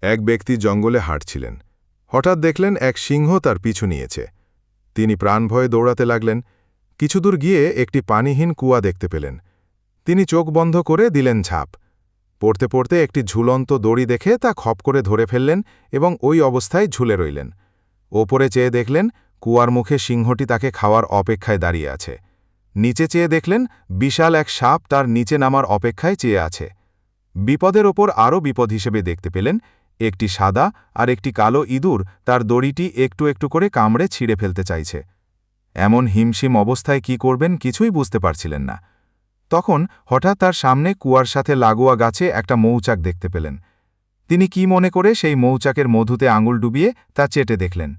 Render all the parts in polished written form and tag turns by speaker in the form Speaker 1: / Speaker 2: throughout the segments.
Speaker 1: এক ব্যক্তি জঙ্গলে হাঁটছিলেন। হঠাৎ দেখলেন এক সিংহ তার পিছু নিয়েছে। তিনি প্রাণভয়ে দৌড়াতে লাগলেন। কিছুদূর গিয়ে একটি পানিহীন কুয়া দেখতে পেলেন। তিনি চোখ বন্ধ করে দিলেন ঝাঁপ। পড়তে পড়তে একটি ঝুলন্ত দড়ি দেখে তা খপ করে ধরে ফেললেন এবং ওই অবস্থায় ঝুলে রইলেন। ওপরে চেয়ে দেখলেন কুয়ার মুখে সিংহটি তাকে খাওয়ার অপেক্ষায় দাঁড়িয়ে আছে। নিচে চেয়ে দেখলেন বিশাল এক সাপ তার নিচে নামার অপেক্ষায় চেয়ে আছে। বিপদের ওপর আরও বিপদ হিসেবে দেখতে পেলেন একটি সাদা আর একটি কালো ইঁদুর তার দড়িটি একটু একটু করে কামড়ে ছিঁড়ে ফেলতে চাইছে। এমন হিমশিম অবস্থায় কি করবেন কিছুই বুঝতে পারছিলেন না। তখন হঠাৎ তার সামনে কুয়ার সাথে লাগোয়া গাছে একটা মৌচাক দেখতে পেলেন। তিনি কি মনে করে সেই মৌচাকের মধুতে আঙুল ডুবিয়ে তা চেটে দেখলেন।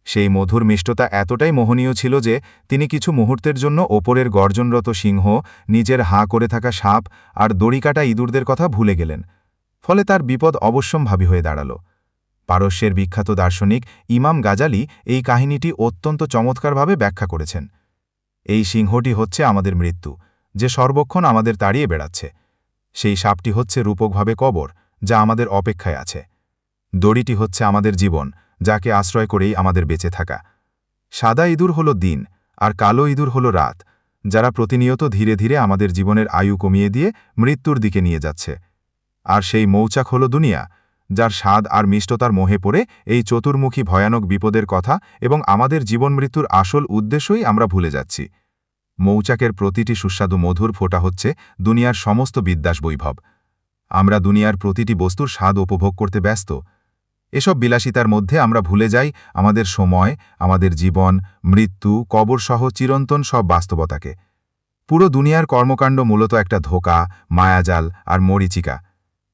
Speaker 1: সেই মধুর মিষ্টতা এতটাই মোহনীয় ছিল যে তিনি কিছু মুহূর্তের জন্য ওপরের গর্জনরত সিংহ, নিজের হাঁ করে থাকা সাপ আর দড়িকাটা ইঁদুরদের কথা ভুলে গেলেন। ফলে তার বিপদ অবশ্যম্ভাবী হয়ে দাঁড়াল। পারস্যের বিখ্যাত দার্শনিক ইমাম গাজালি এই কাহিনীটি অত্যন্ত চমৎকারভাবে ব্যাখ্যা করেছেন। এই সিংহটি হচ্ছে আমাদের মৃত্যু, যে সর্বক্ষণ আমাদের তাড়িয়ে বেড়াচ্ছে। সেই সাপটি হচ্ছে রূপকভাবে কবর, যা আমাদের অপেক্ষায় আছে। দড়িটি হচ্ছে আমাদের জীবন, যাকে আশ্রয় করেই আমাদের বেঁচে থাকা। সাদা ইঁদুর হল দিন, আর কালো ইঁদুর হল রাত, যারা প্রতিনিয়ত ধীরে ধীরে আমাদের জীবনের আয়ু কমিয়ে দিয়ে মৃত্যুর দিকে নিয়ে যাচ্ছে। আর সেই মৌচাক হল দুনিয়া, যার স্বাদ আর মিষ্টতার মোহে পড়ে এই চতুর্মুখী ভয়ানক বিপদের কথা এবং আমাদের জীবন মৃত্যুর আসল উদ্দেশ্যই আমরা ভুলে যাচ্ছি। মৌচাকের প্রতিটি সুস্বাদু মধুর ফোঁটা হচ্ছে দুনিয়ার সমস্ত বিদ্যাস বৈভব। আমরা দুনিয়ার প্রতিটি বস্তুর স্বাদ উপভোগ করতে ব্যস্ত। এসব বিলাসিতার মধ্যে আমরা ভুলে যাই আমাদের সময়, আমাদের জীবন, মৃত্যু, কবরসহ চিরন্তন সব বাস্তবতাকে। পুরো দুনিয়ার কর্মকাণ্ড মূলত একটা ধোঁকা, মায়াজাল আর মরীচিকা।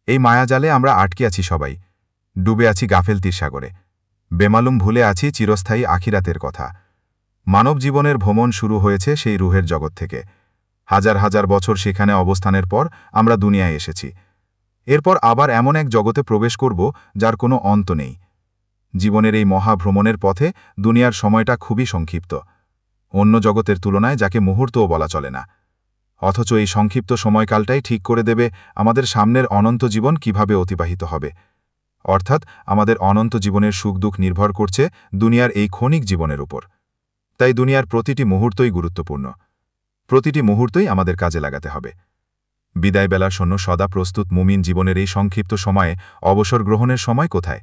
Speaker 1: এই মায়াজালে আমরা আটকে আছি সবাই, ডুবে আছি গাফেলতির সাগরে। বেমালুম ভুলে আছি চিরস্থায়ী আখিরাতের কথা। মানব জীবনের ভ্রমণ শুরু হয়েছে সেই রুহের জগৎ থেকে। হাজার হাজার বছর সেখানে অবস্থানের পর আমরা দুনিয়ায় এসেছি। এরপর আবার এমন এক জগতে প্রবেশ করব যার কোনো অন্ত নেই। জীবনের এই মহাভ্রমণের পথে দুনিয়ার সময়টা খুবই সংক্ষিপ্ত, অন্য জগতের তুলনায় যাকে মুহূর্তও বলা চলে না। অথচ এই সংক্ষিপ্ত সময়কালটাই ঠিক করে দেবে আমাদের সামনের অনন্ত জীবন কিভাবে অতিবাহিত হবে। অর্থাৎ আমাদের অনন্ত জীবনের সুখ দুঃখ নির্ভর করছে দুনিয়ার এই ক্ষণিক জীবনের উপর। তাই দুনিয়ার প্রতিটি মুহূর্তই গুরুত্বপূর্ণ। প্রতিটি মুহূর্তই আমাদের কাজে লাগাতে হবে। বিদায়বেলার জন্য সদা প্রস্তুত মুমিন জীবনের এই সংক্ষিপ্ত সময়ে অবসর গ্রহণের সময় কোথায়?